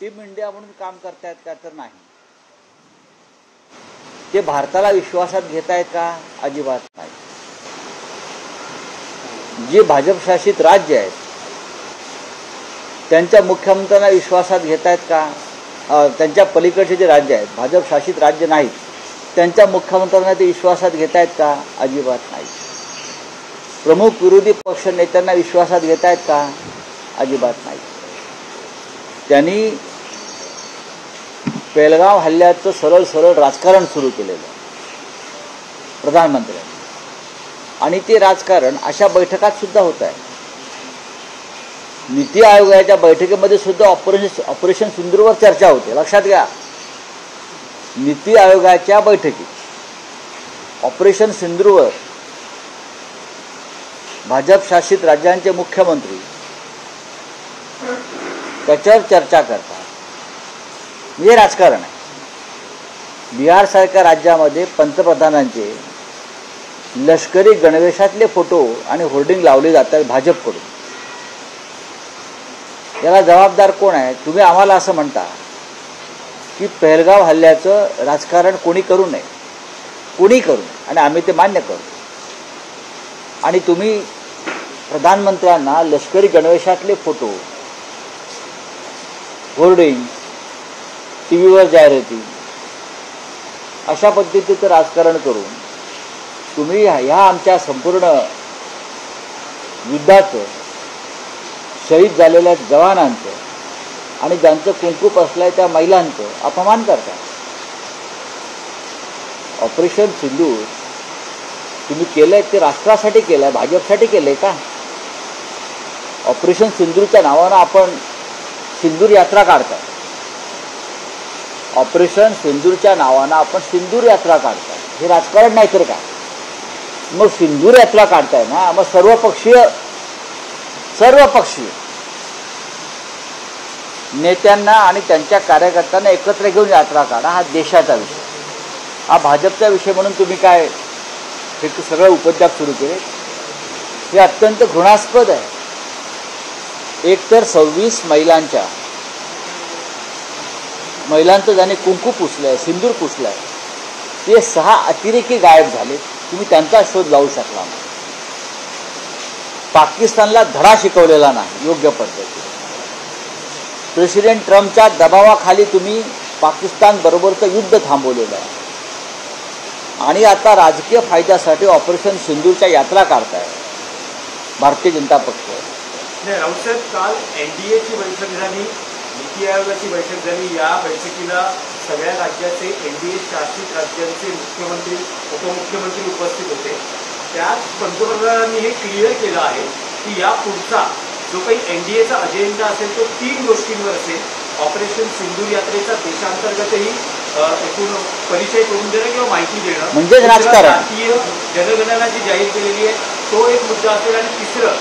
Team India म्हणून काम करतायत का, तर नाही. ते भारताला विश्वासात घेतायत का, अजिबात नाही. जे भाजप शासित राज्य आहेत त्यांच्या मुख्यमंत्र्यांना विश्वासात घेतायत का, त्यांच्या पलीकडचे जे राज्य आहेत भाजप शासित राज्य नाहीत त्यांच्या मुख्यमंत्र्यांना ते विश्वासात घेतायत का, अजिबात नाही. प्रमुख विरोधी पक्ष नेत्यांना विश्वासात घेतायत का, अजिबात नाही. त्यांनी पेहलगाव हल्ल्याचं सरळ सरळ राजकारण सुरू केलेलं प्रधानमंत्र्यांनी, आणि ते राजकारण अशा बैठकात सुद्धा होत आहे. नीती आयोगाच्या बैठकीमध्ये सुद्धा ऑपरेशन सिंदूरवर चर्चा होते. लक्षात घ्या, नीती आयोगाच्या बैठकीत ऑपरेशन सिंदूरवर भाजप शासित राज्यांचे मुख्यमंत्री त्याच्यावर चर्चा करतात. हे राजकारण आहे. बिहारसारख्या राज्यामध्ये पंतप्रधानांचे लष्करी गणवेशातले फोटो आणि होर्डिंग लावले जातात भाजपकडून. याला जबाबदार कोण आहे? तुम्ही आम्हाला असं म्हणता की पेहलगाव हल्ल्याचं राजकारण कोणी करू नये, कोणी करू नये, आणि आम्ही ते मान्य करू. आणि तुम्ही प्रधानमंत्र्यांना लष्करी गणवेशातले फोटो, होर्डिंग, टीव्हीवर जाहिराती अशा पद्धतीचं राजकारण करून तुम्ही ह्या आमच्या संपूर्ण युद्धाचं, शहीद झालेल्या जवानांचं आणि ज्यांचं कुंकू पसलंय त्या महिलांचं अपमान करता. ऑपरेशन सिंदूर तुम्ही केलंय ते राष्ट्रासाठी केलंय, भाजपसाठी केलंय का? ऑपरेशन सिंदूरच्या नावानं आपण सिंदूर यात्रा काढताय. ऑपरेशन सिंदूरच्या नावानं आपण सिंदूर यात्रा काढताय. हे राजकारण नाही तर काय? मग सिंदूर यात्रा काढताय ना, मग सर्वपक्षीय नेत्यांना आणि त्यांच्या कार्यकर्त्यांना एकत्र घेऊन यात्रा काढा. हा देशाचा विषय, हा भाजपचा विषय म्हणून तुम्ही काय हे सगळं उपद्व्याप सुरू केले? हे अत्यंत घृणास्पद आहे. एकतर 26 महिलांचं ज्याने कुंकू पुसलंय, सिंदूर पुसलंय, ते 6 अतिरेकी गायब झाले. तुम्ही त्यांचा शोध लावू शकला नाही. पाकिस्तानला धडा शिकवलेला नाही योग्य पद्धतीने. प्रेसिडेंट ट्रम्पच्या दबावाखाली तुम्ही पाकिस्तान बरोबरचं युद्ध थांबवलेलं आहे, आणि आता राजकीय फायद्यासाठी ऑपरेशन सिंदूरच्या यात्रा काढताय भारतीय जनता पक्ष. राऊतसाहेब, काल एनडीएची बैठक झाली, नीती आयोगाची बैठक झाली. या बैठकीला सगळ्या राज्याचे, एनडीए शासित राज्यांचे मुख्यमंत्री, उपमुख्यमंत्री उपस्थित होते. त्यात पंतप्रधानांनी हे क्लिअर केलं आहे की या पुढचा जो काही एनडीएचा अजेंडा असेल तो 3 गोष्टींवर असेल. ऑपरेशन सिंदूर यात्रेचा देशांतर्गतही एकूण परिचय करून देणं किंवा माहिती देणं, म्हणजे राजकारण, भारतीय जनगणना जी जाहीर केलेली आहे तो एक मुद्दा असेल, आणि तिसरं,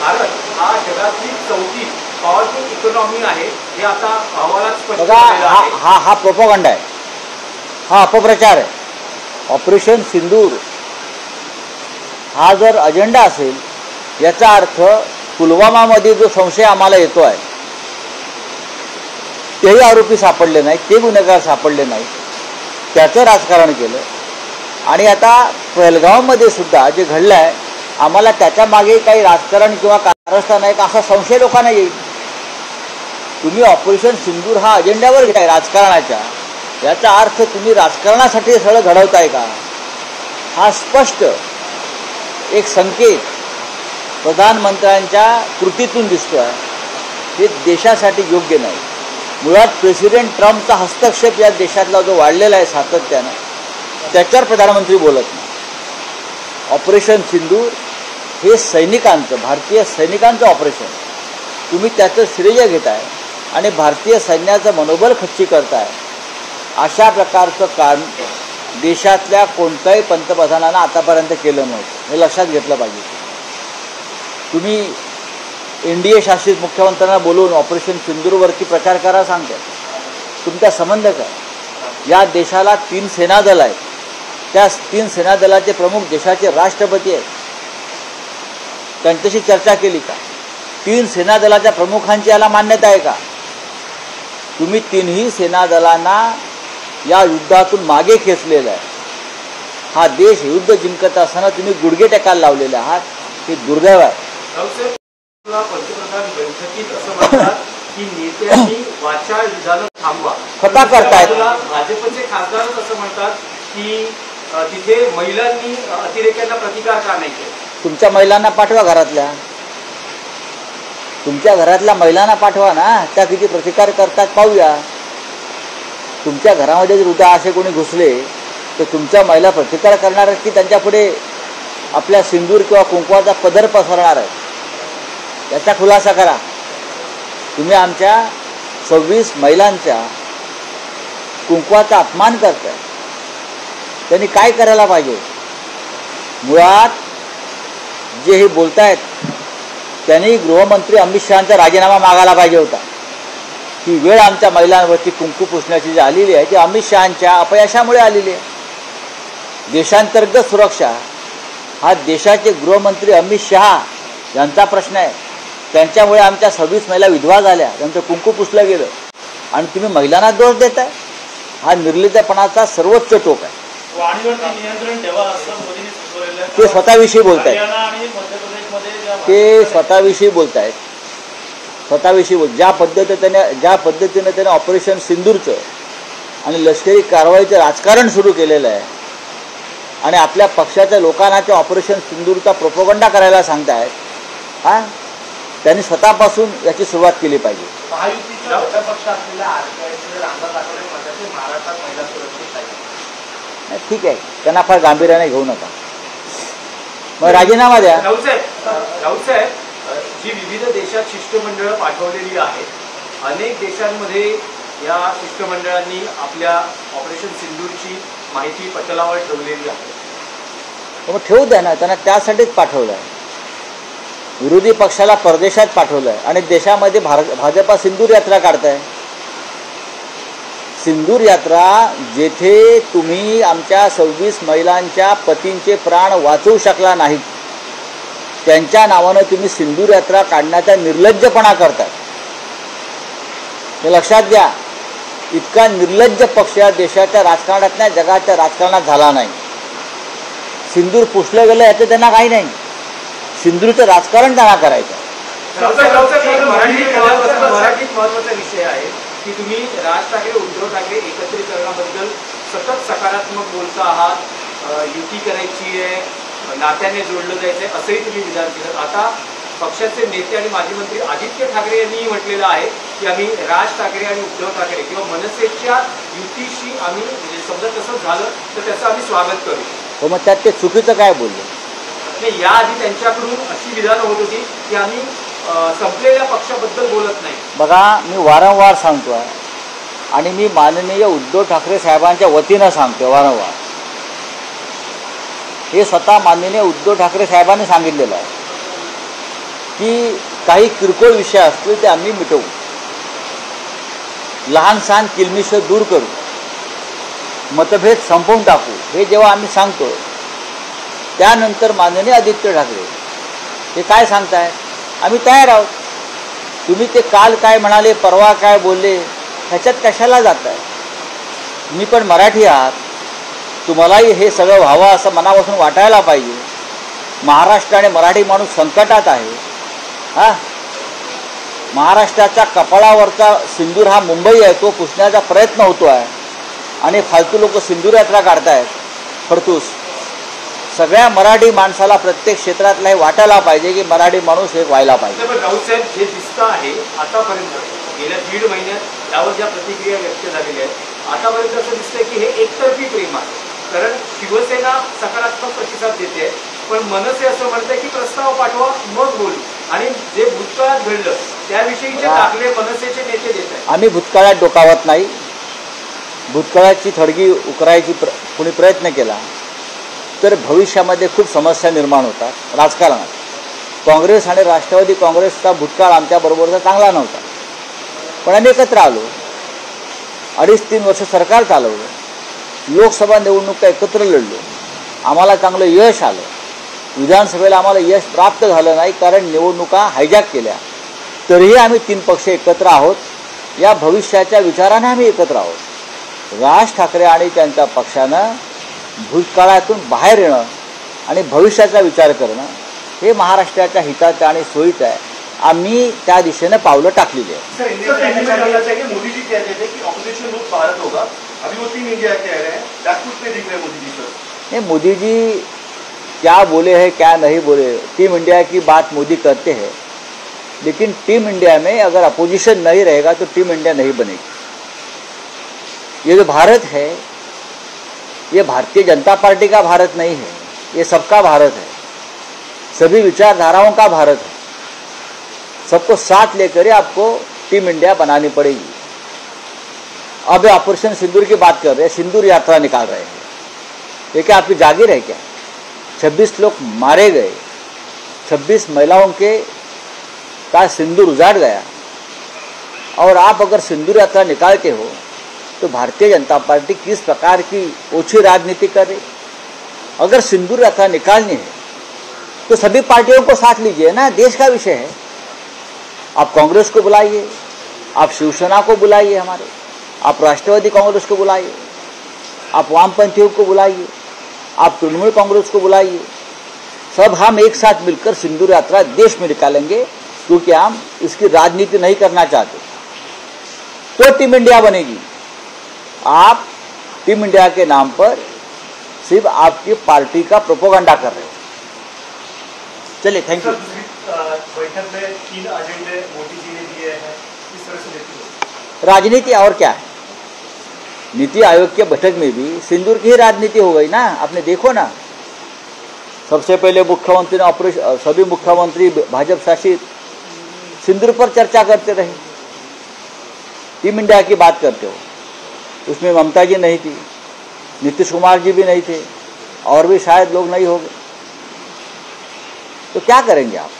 भारत हा जगातली 4थी पॉवरफुल इकॉनॉमी आहे हे आता अहवालात स्पष्ट झालेलं आहे. हा प्रोपगंडा आहे, हा अपप्रचार आहे. ऑपरेशन सिंदूर हा जर अजेंडा असेल, याचा अर्थ पुलवामामध्ये जो संशय आम्हाला येतो आहे तेही आरोपी सापडले नाहीत, ते गुन्हेगार सापडले नाहीत, त्याचं राजकारण केलं. आणि आता पहलगावमध्ये सुद्धा जे घडलं आहे, आम्हाला त्याच्या मागे काही राजकारण किंवा कारस्थान आहे का असा संशय लोकांना येईल. तुम्ही ऑपरेशन सिंदूर हा अजेंड्यावर घेताय राजकारणाच्या, याचा अर्थ तुम्ही राजकारणासाठी सगळं घडवताय का? हा स्पष्ट एक संकेत प्रधानमंत्र्यांच्या कृतीतून दिसतोय. हे देशासाठी योग्य नाही. मुळात प्रेसिडेंट ट्रम्पचा हस्तक्षेप या देशातला जो वाढलेला आहे सातत्यानं, त्याच्यावर प्रधानमंत्री बोलत नाही. ऑपरेशन सिंदूर हे सैनिकांचं, भारतीय सैनिकांचं ऑपरेशन, तुम्ही त्याचं श्रेय घेताय आणि भारतीय सैन्याचं मनोबल खच्ची करताय. अशा प्रकारचं काम देशातल्या कोणत्याही पंतप्रधानानं आतापर्यंत केलं नव्हतं, हे लक्षात घेतलं पाहिजे. तुम्ही एनडीए शासित मुख्यमंत्र्यांना बोलवून ऑपरेशन सिंदूरवरती प्रचार करा सांगताय. तुमचा संबंध काय? या देशाला 3 सेनादल आहेत, त्या 3 सेनादलाचे प्रमुख देशाचे राष्ट्रपती आहेत, त्यांच्याशी चर्चा केली का? 3 सेनादलाच्या प्रमुखांची याला मान्यता आहे का? तुम्ही तिन्ही सेना दलांना या युद्धातून मागे खेचलेलं आहे. हा देश युद्ध जिंकत असताना तुम्ही गुडघे टेकायला लावलेले आहात, हे दुर्दैव आहे. पंतप्रधान बैठकीत असं म्हणतात की नेत्यांनी वाचाळ विधानं थांबवा. स्वतः करतायत. भाजपचे खासदारच असं म्हणतात की तिथे महिलांनी अतिरेक्यांना प्रतिकार का नाही केला. तुमच्या महिलांना पाठवा, तुमच्या घरातल्या महिलांना पाठवा ना, त्या किती प्रतिकार करतात पाहूया. तुमच्या घरामध्ये जर उद्या असे कोणी घुसले तर तुमच्या महिला प्रतिकार करणार आहेत की त्यांच्या पुढे आपल्या सिंदूर किंवा कुंकवाचा पदर पसरणार आहे, याचा खुलासा करा. तुम्ही आमच्या 26 महिलांच्या कुंकवाचा अपमान करताय. त्यांनी काय करायला पाहिजे? मुळात जे हे बोलतायत त्यांनी गृहमंत्री अमित शहांचा राजीनामा मागायला पाहिजे होता. ही वेळ आमच्या महिलांवरती कुंकू पुसण्याची जी आलेली आहे ती अमित शहांच्या अपयशामुळे आलेली आहे. देशांतर्गत सुरक्षा हा देशाचे गृहमंत्री अमित शहा यांचा प्रश्न आहे. त्यांच्यामुळे आमच्या 26 महिला विधवा झाल्या, त्यांचं कुंकू पुसलं गेलं आणि तुम्ही महिलांना दोष देताय. हा निर्लज्जपणाचा सर्वोच्च टोक आहे. ते स्वतःविषयी बोलतायत, ज्या पद्धतीने त्याने ऑपरेशन सिंदूरचं आणि लष्करी कारवाईचं राजकारण सुरू केलेलं आहे आणि आपल्या पक्षाच्या लोकांना ते ऑपरेशन सिंदूरचा प्रोपगंडा करायला सांगतायत, हा त्यांनी स्वतःपासून याची सुरुवात केली पाहिजे. ठीक आहे, त्यांना फार गांभीर्याने घेऊ नका, मग राजीनामा द्या. राऊतसाहेब, जी विविध देशात शिष्टमंडळं पाठवलेली आहेत, अनेक देशांमध्ये या शिष्टमंडळांनी आपल्या ऑपरेशन सिंदूरची माहिती पटलावर ठेवलेली आहे. मग ठेवू द्या ना, त्यांना त्यासाठीच पाठवलं आहे. विरोधी पक्षाला परदेशात पाठवलं आहे आणि देशामध्ये भाजपा सिंदूर यात्रा काढताय. सिंदूर यात्रा जेथे तुम्ही आमच्या 26 महिलांच्या पतींचे प्राण वाचवू शकला नाहीत, त्यांच्या नावानं तुम्ही सिंदूर यात्रा काढण्याचा निर्लज्जपणा करताय. हे लक्षात घ्या. इतका निर्लज्ज पक्ष या देशाच्या राजकारणात नाही, जगाच्या राजकारणात झाला नाही. सिंदूर पुसलं गेलं याचं त्यांना काही नाही, सिंदूरचं राजकारण त्यांना करायचं. मराठीत महत्वाचा विषय आहे की तुम्ही राज ठाकरे उद्धव ठाकरे एकत्रीकरणाबद्दल सतत सकारात्मक बोलता आहात. युती करायची आहे, नात्याने जोडलं जायचं आहे असंही तुम्ही विधान केलं. आता पक्षाचे नेते आणि माजी मंत्री आदित्य ठाकरे यांनी म्हटलेलं आहे की आम्ही राज ठाकरे आणि उद्धव ठाकरे किंवा मनसेच्या युतीशी आम्ही समजा तसं झालं तर त्याचं आम्ही स्वागत करू. हो, मग त्यात ते चुकीचं काय बोललं? नाही, याआधी त्यांच्याकडून अशी विधानं होत होती की आम्ही संपलेल्या पक्षाबद्दल बोलत नाही. बघा, मी वारंवार सांगतोय आणि मी माननीय उद्धव ठाकरे साहेबांच्या वतीनं सांगतोय वारंवार, हे स्वतः माननीय उद्धव ठाकरे साहेबांनी सांगितलेलं आहे की काही किरकोळ विषय असतील ते आम्ही मिटवू, लहान सहान किलमिष दूर करू, मतभेद संपवून टाकू. हे जेव्हा आम्ही सांगतो त्यानंतर माननीय आदित्य ठाकरे हे काय सांगताय, आम्ही तयार आहोत. तुम्ही ते काल काय म्हणाले, परवा काय बोलले, ह्याच्यात कशाला जाताय? मी पण मराठी आहात, तुम्हालाही हे सगळं व्हावं असं मनापासून वाटायला पाहिजे. महाराष्ट्र आणि मराठी माणूस संकटात आहे. हा, महाराष्ट्राच्या कपाळावरचा सिंदूर हा मुंबई आहे, तो पुसण्याचा प्रयत्न होतो आहे आणि फालतू लोक सिंदूर यात्रा काढतायत फडतूस. सगळ्या मराठी माणसाला प्रत्येक क्षेत्रातला हे वाटायला पाहिजे की मराठी माणूस हे व्हायला पाहिजे. राऊतसाहेब, जे दिसतं आहे आतापर्यंत गेल्या 1.5 महिन्यात यावर ज्या प्रतिक्रिया व्यक्त झालेल्या आहेत, आतापर्यंत असं दिसतंय की हे एकतर्फी प्रेम आहे. कारण शिवसेना सकारात्मक प्रतिसाद देते, पण मनसे असं म्हणतंय की प्रस्ताव पाठवा मग बोलू, आणि जे भूतकाळात घडलं त्याविषयीचे दाखले मनसेचे नेते देत आहेत. आम्ही भूतकाळात डोकावत नाही. भूतकाळाची थडगी उकरायची कुणी प्रयत्न केला तर भविष्यामध्ये खूप समस्या निर्माण होतात राजकारणात. काँग्रेस आणि राष्ट्रवादी काँग्रेसचा भूतकाळ आमच्याबरोबरचा चांगला नव्हता, पण आम्ही एकत्र आलो, 2.5-3 वर्ष सरकार चालवलं, लोकसभा निवडणुका एकत्र लढलो, आम्हाला चांगलं यश आलं. विधानसभेला आम्हाला यश प्राप्त झालं नाही कारण निवडणुका हायजॅक केल्या. तरीही आम्ही 3 पक्ष एकत्र आहोत या भविष्याच्या विचाराने आम्ही एकत्र आहोत। राज ठाकरे आणि त्यांच्या पक्षानं भूतकाळातून बाहेर येणं आणि भविष्याचा विचार करणं हे महाराष्ट्राच्या हिताचं आणि सोयीचं आहे। आम्ही त्या दिशेने पावलं टाकलेली आहे। मोदी जी कहते थे कि ऑपोजिशन मुक्त भारत होगा, अभी वो टीम इंडिया कह रहे हैं, बैकफुट पे दिख रहे हैं मोदी जी सर। नहीं, मोदी जी क्या बोले हैं क्या नहीं बोले, टीम इंडिया की बात मोदी करते हैं, लेकिन टीम इंडिया में अगर अपोजिशन नहीं रहेगा तो टीम इंडिया नहीं बनेगी। ये जो भारत है ये भारतीय जनता पार्टी का भारत नहीं है, ये सबका भारत है, सभी विचारधाराओं का भारत है। सबको साथ लेकर ही आपको टीम इंडिया बनानी पड़ेगी। अब ऑपरेशन सिंदूर की बात कर रहे हैं, सिंदूर यात्रा निकाल रहे हैं, ये क्या आपकी जागीर है क्या? 26 लोग मारे गए, 26 महिलाओं के का सिंदूर उजाड़ गया, और आप अगर सिंदूर यात्रा निकालते हो तो भारतीय जनता पार्टी किस प्रकार की ओछी राजनीति कर रही? अगर सिंदूर यात्रा निकालनी है तो सभी पार्टियों को साथ लीजिए ना, देश का विषय है। आप कांग्रेस को बुलाइए, आप शिवसेना को बुलाइए, हमारे आप राष्ट्रवादी कांग्रेस को बुलाइए, आप वामपंथियों को बुलाइए, आप तृणमूल कांग्रेस को बुलाइए, सब हम एक साथ मिलकर सिंदूर यात्रा देश में निकालेंगे, क्योंकि हम इसकी राजनीति नहीं करना चाहते। तो टीम इंडिया बनेगी। आप टीम इंडिया के नाम पर सिर्फ आपकी पार्टी का प्रोपोगंडा कर रहे हो। चलिए, थैंक यू। बैठक में 3 एजेंडे मोदी जी ने दिए हैं, किस तरह से देखते हो? राजनीति और क्या है? नीति आयोग के बैठक में भी सिंदूर की ही राजनीति हो गई ना, आपने देखो ना। सबसे पहले मुख्यमंत्री ने सभी मुख्यमंत्री भाजपा शासित सिंदूर पर चर्चा करते रहे। टीम इंडिया की बात करते हो, उसमें ममता जी नहीं थी, नीतीश कुमार जी भी नहीं थे, और भी शायद लोग नहीं होंगे, तो क्या करेंगे आप?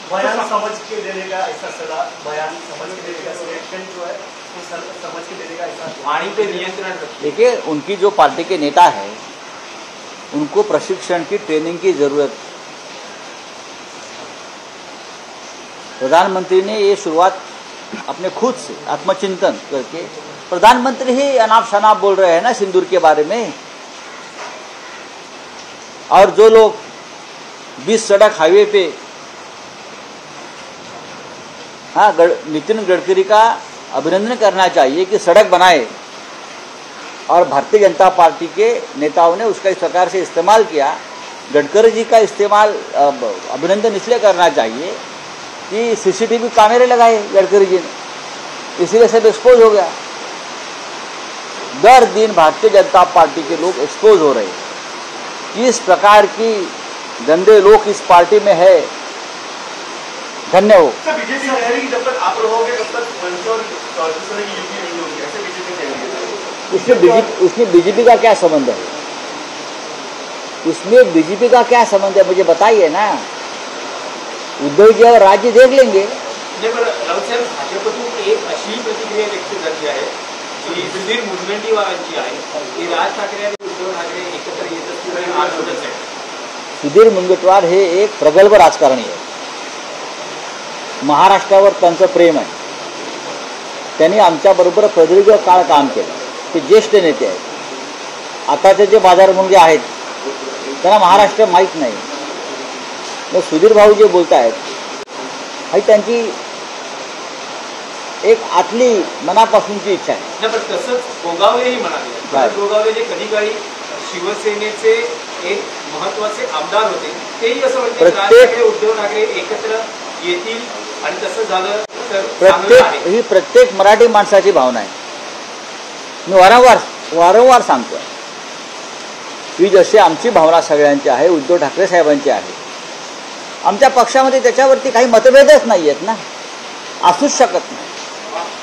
बयान समझ के देने का ऐसा सलाह, बयान समझ के देने का स्टेटमेंट जो है वो समझ के देने का ऐसा वाणी पे नियंत्रण रखिए। देखिए, उनकी जो पार्टी के नेता है उनको प्रशिक्षण की, ट्रेनिंग की जरूरत। प्रधानमंत्री ने ये शुरुआत अपने खुद से आत्मचिंतन करके, प्रधानमंत्री ही अनाप शनाप बोल रहे हैं ना सिंदूर के बारे में। और जो लोग 20 सड़क हाईवे पे, हाँ, नितिन गडकरी का अभिनंदन करना चाहिए कि सड़क बनाए, और भारतीय जनता पार्टी के नेताओं ने उसका इस प्रकार से इस्तेमाल किया। गडकरी जी का इस्तेमाल अभिनंदन इसलिए करना चाहिए कि सीसीटीवी कैमरे लगाए गडकरी जी ने, इसीलिए सब एक्सपोज हो गया। दर दिन भारतीय जनता पार्टी के लोग एक्सपोज हो रहे हैं। किस प्रकार की गंदे लोग इस पार्टी में है, धन्य हो। बीजेपी कह रही है जब तक आप रहोगे तब तक मंच और दूसरे की यूपी नहीं होगी, ऐसे बीजेपी कह रही है। उसमें बीजेपी का क्या संबंध है? उसमें बीजेपी का क्या संबंध है, मुझे बताइए ना। उद्धव जी और राज्य देख लेंगे। भाजपतून एक अशी प्रतिक्रिया व्यक्त झाली आहे की सुधीर मुनगंटीवारांची आहे की राज ठाकरे आणि उद्धव ठाकरे एकत्र येत असतील आज होतच आहे। सुधीर मुनगंटीवार हे एक प्रगल्भ राजकारणी आहे, महाराष्ट्रावर त्यांचं प्रेम आहे, त्यांनी आमच्याबरोबर प्रदीर्घ काळ काम केलं, ते ज्येष्ठ नेते आहेत। आताचे जे बाजार मुंगे आहेत त्यांना महाराष्ट्र माहीत नाही, मग सुधीर भाऊ जे बोलत आहेत ही त्यांची एक आतली मनापासूनची इच्छा आहे। तसंच गोगावलेही म्हणाले, गोगावले जे कधी काळी शिवसेनेचे एक महत्वाचे आमदार होते, तेही असं म्हणतात राज ठाकरे उद्धव ठाकरे एकत्र येतील आणि तसं झालं तर ही प्रत्येक मराठी माणसाची भावना आहे। मी वारंवार सांगतो की जशी आमची भावना सगळ्यांची आहे, उद्धव ठाकरे साहेबांची आहे, आमच्या पक्षामध्ये त्याच्यावरती काही मतभेदच नाही आहेत ना, असूच शकत नाही।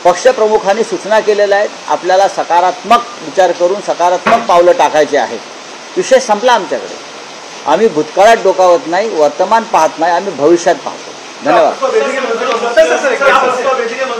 पक्षप्रमुखांनी सूचना केलेल्या आहेत, आपल्याला सकारात्मक विचार करून सकारात्मक पावलं टाकायचे आहेत। विषय संपला आमच्याकडे। आम्ही भूतकाळात डोकावत नाही, वर्तमान पाहत नाही, आम्ही भविष्यात पाहतो। धन्यवाद।